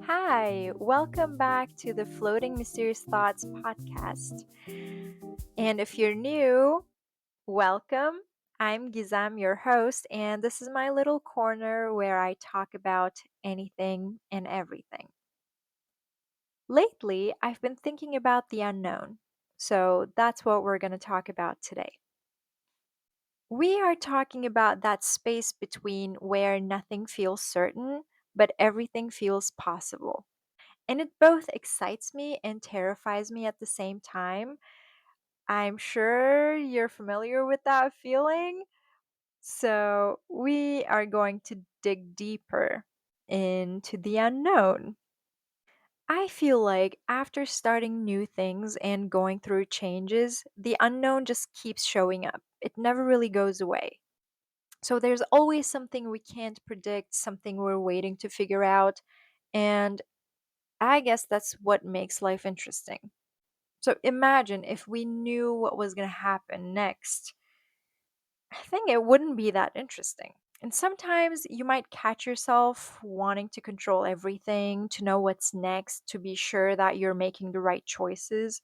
Hi, welcome back to the Floating Mysterious Thoughts podcast. And if you're new, welcome. I'm Gizam, your host, and this is my little corner where I talk about anything and everything. Lately, I've been thinking about the unknown, so that's what we're going to talk about today. We are talking about that space between where nothing feels certain, but everything feels possible. And it both excites me and terrifies me at the same time. I'm sure you're familiar with that feeling. So, we are going to dig deeper into the unknown. I feel like after starting new things and going through changes, the unknown just keeps showing up. It never really goes away. So, there's always something we can't predict, something we're waiting to figure out. And I guess that's what makes life interesting. So imagine if we knew what was going to happen next. I think it wouldn't be that interesting. And sometimes you might catch yourself wanting to control everything, to know what's next, to be sure that you're making the right choices.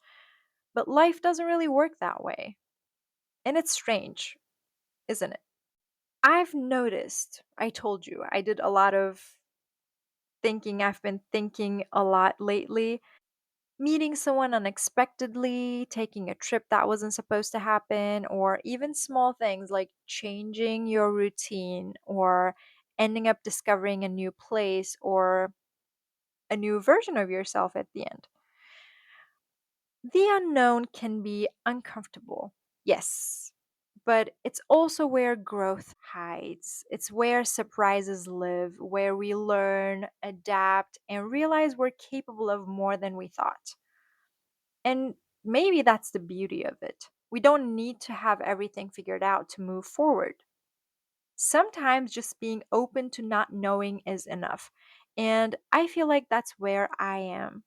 But life doesn't really work that way. And it's strange, isn't it? I've noticed, I told you, I did a lot of thinking. I've been thinking a lot lately. Meeting someone unexpectedly, taking a trip that wasn't supposed to happen, or even small things like changing your routine or ending up discovering a new place or a new version of yourself at the end. The unknown can be uncomfortable, yes, but it's also where growth hides. It's where surprises live, where we learn, adapt, and realize we're capable of more than we thought. And maybe that's the beauty of it. We don't need to have everything figured out to move forward. Sometimes just being open to not knowing is enough. And I feel like that's where I am.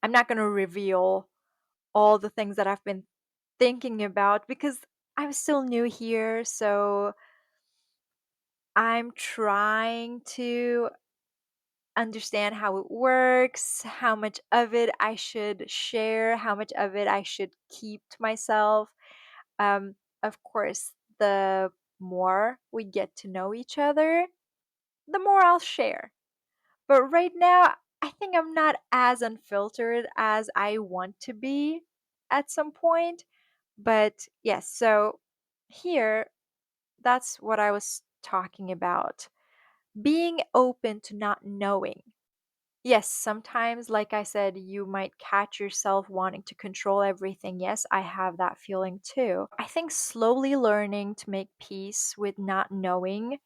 I'm not going to reveal all the things that I've been thinking about because I'm still new here. So I'm trying to understand how it works, how much of it I should share, how much of it I should keep to myself. Of course, the more we get to know each other, the more I'll share. But right now, I think I'm not as unfiltered as I want to be at some point. But yes, so here, that's what I was talking about. Being open to not knowing. Yes, sometimes, like I said, you might catch yourself wanting to control everything. Yes, I have that feeling too. I think slowly learning to make peace with not knowing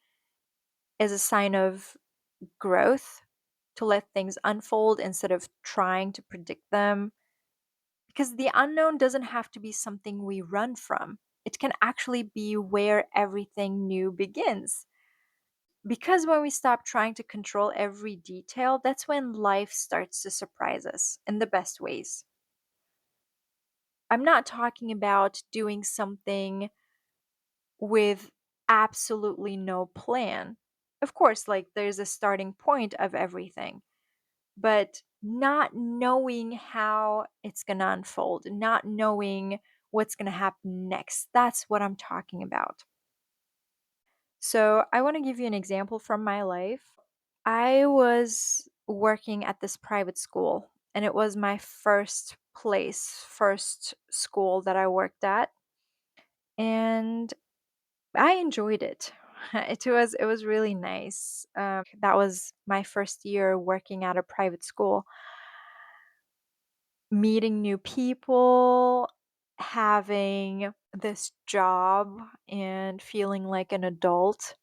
is a sign of growth, to let things unfold instead of trying to predict them. Because the unknown doesn't have to be something we run from, it can actually be where everything new begins. Because when we stop trying to control every detail, that's when life starts to surprise us in the best ways. I'm not talking about doing something with absolutely no plan. Of course, like there's a starting point of everything, but not knowing how it's going to unfold, not knowing what's going to happen next. That's what I'm talking about. So, I want to give you an example from my life. I was working at this private school, and it was my first school that I worked at, and I enjoyed it. It was really nice. That was my first year working at a private school, meeting new people, having this job, and feeling like an adult.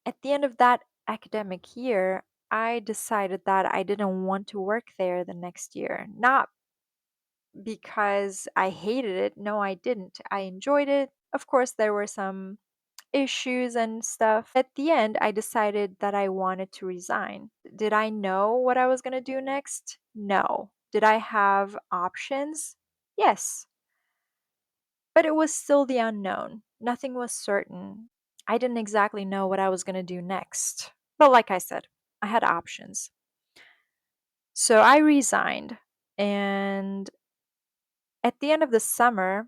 At the end of that academic year, I decided that I didn't want to work there the next year. Not because I hated it. No, I didn't. I enjoyed it. Of course, there were some issues and stuff. At the end, I decided that I wanted to resign. Did I know what I was going to do next? No. Did I have options? Yes. But it was still the unknown. Nothing was certain. I didn't exactly know what I was going to do next. But like I said, I had options. So I resigned. And at the end of the summer,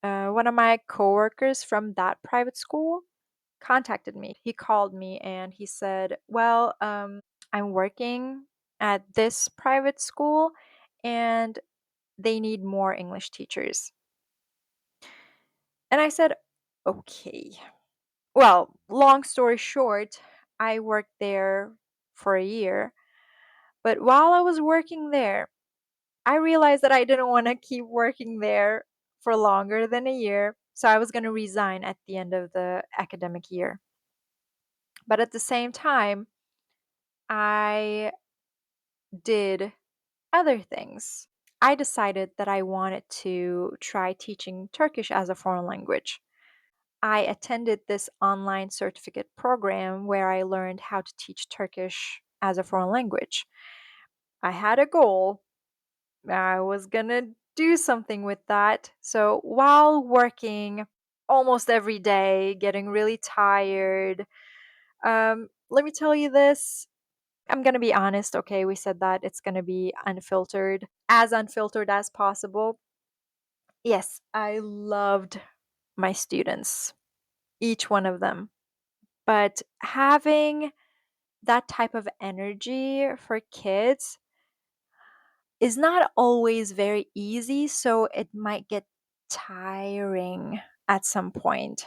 one of my coworkers from that private school contacted me. He called me and he said, "Well, I'm working at this private school and they need more English teachers." And I said, "Okay." Well, long story short, I worked there for a year. But while I was working there, I realized that I didn't want to keep working there for longer than a year. So I was going to resign at the end of the academic year. But at the same time, I did other things. I decided that I wanted to try teaching Turkish as a foreign language. I attended this online certificate program where I learned how to teach Turkish as a foreign language. I had a goal. I was gonna do something with that. So while working almost every day, getting really tired, let me tell you this. I'm gonna be honest, okay? We said that it's gonna be unfiltered as possible. Yes, I loved my students, each one of them. But having that type of energy for kids is not always very easy, so it might get tiring at some point.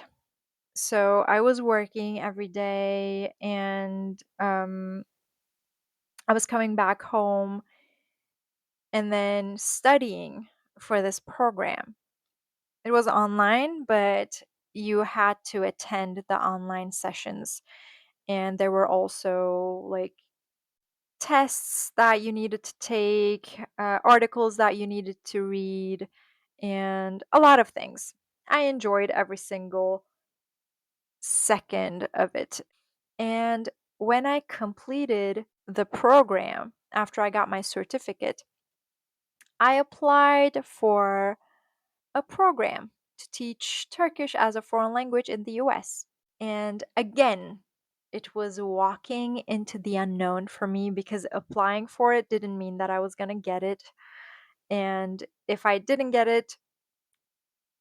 So I was working every day and I was coming back home and then studying for this program. It was online, but you had to attend the online sessions. And there were also like tests that you needed to take, articles that you needed to read, and a lot of things. I enjoyed every single second of it. And when I completed the program after I got my certificate, I applied for a program to teach Turkish as a foreign language in the US. And again, it was walking into the unknown for me because applying for it didn't mean that I was going to get it. And if I didn't get it,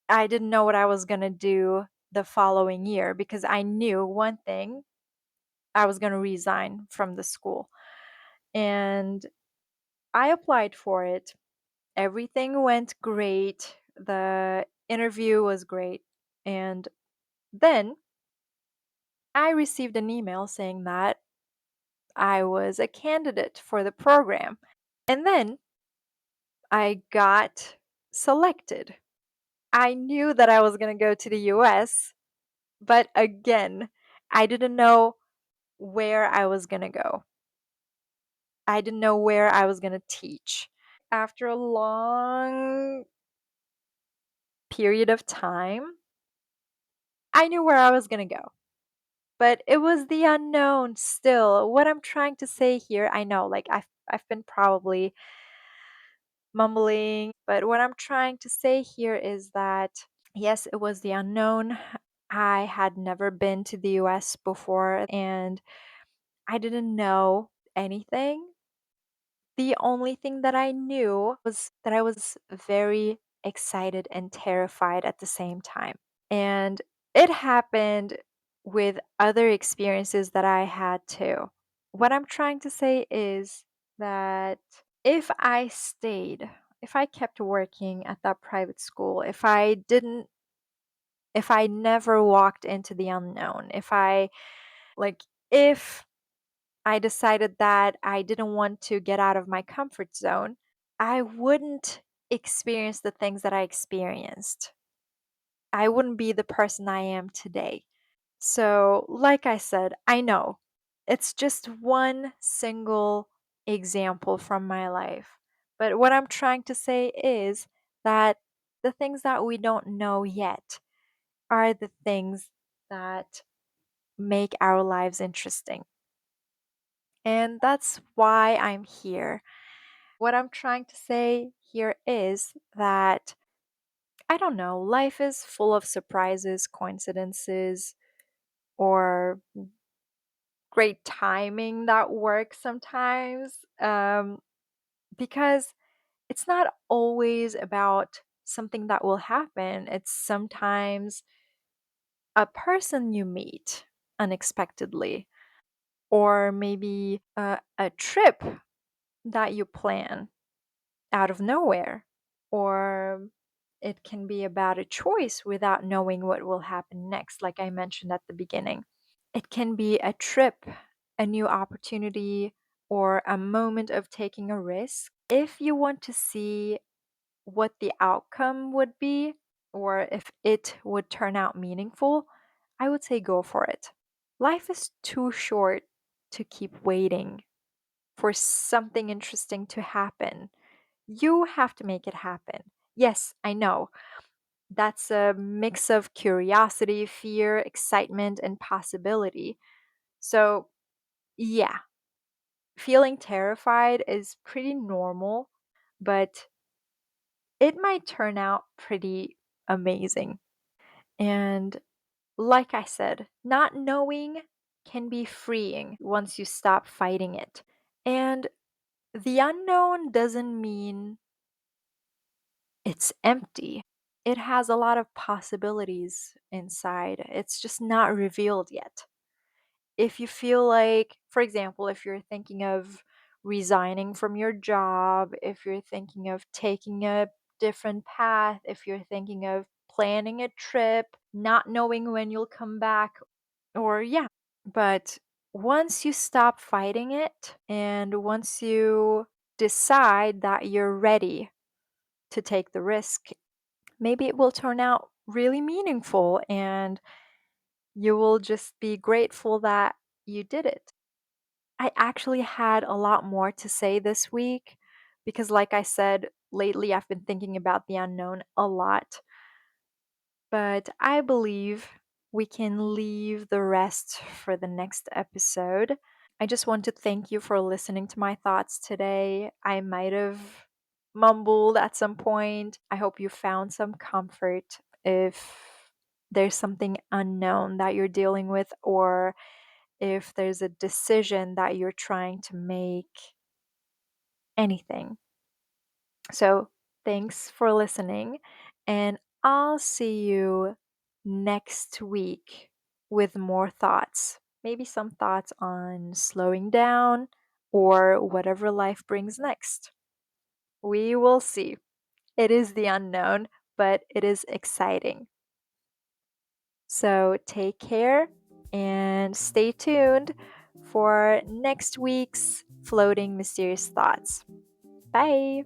I didn't know what I was going to do the following year because I knew one thing: I was going to resign from the school. And I applied for it. Everything went great. The interview was great. And then I received an email saying that I was a candidate for the program. And then I got selected. I knew that I was going to go to the US, but again, I didn't know where I was going to go. I didn't know where I was going to teach. After a long period of time, I knew where I was going to go. But it was the unknown still. What I'm trying to say here, I know like I've been probably mumbling, but what I'm trying to say here is that yes, it was the unknown. I had never been to the US before and I didn't know anything. The only thing that I knew was that I was very excited and terrified at the same time. And it happened with other experiences that I had too. What I'm trying to say is that if I stayed, if I kept working at that private school, if I never walked into the unknown, like, if I decided that I didn't want to get out of my comfort zone, I wouldn't experience the things that I experienced. I wouldn't be the person I am today. So, like I said, I know it's just one single example from my life. But what I'm trying to say is that the things that we don't know yet are the things that make our lives interesting. And that's why I'm here. What I'm trying to say here is that I don't know, life is full of surprises, coincidences, or great timing that works sometimes. Because it's not always about something that will happen, it's sometimes a person you meet unexpectedly, or maybe a trip that you plan out of nowhere, or it can be about a choice without knowing what will happen next, like I mentioned at the beginning. It can be a trip, a new opportunity, or a moment of taking a risk. If you want to see what the outcome would be, or if it would turn out meaningful, I would say go for it. Life is too short to keep waiting for something interesting to happen. You have to make it happen. Yes, I know. That's a mix of curiosity, fear, excitement, and possibility. So, yeah, feeling terrified is pretty normal, but it might turn out pretty amazing. And like I said, not knowing can be freeing once you stop fighting it. And the unknown doesn't mean it's empty. It has a lot of possibilities inside. It's just not revealed yet. If you feel like, for example, if you're thinking of resigning from your job, if you're thinking of taking a different path, if you're thinking of planning a trip, not knowing when you'll come back, or yeah. But once you stop fighting it and once you decide that you're ready to take the risk, maybe it will turn out really meaningful and you will just be grateful that you did it. I actually had a lot more to say this week because, like I said, lately I've been thinking about the unknown a lot. But I believe we can leave the rest for the next episode. I just want to thank you for listening to my thoughts today. I might have mumbled at some point. I hope you found some comfort if there's something unknown that you're dealing with, or if there's a decision that you're trying to make, anything. So, thanks for listening, and I'll see you next week with more thoughts. Maybe some thoughts on slowing down or whatever life brings next. We will see. It is the unknown, but it is exciting. So, take care and stay tuned for next week's Floating Mysterious Thoughts. Bye.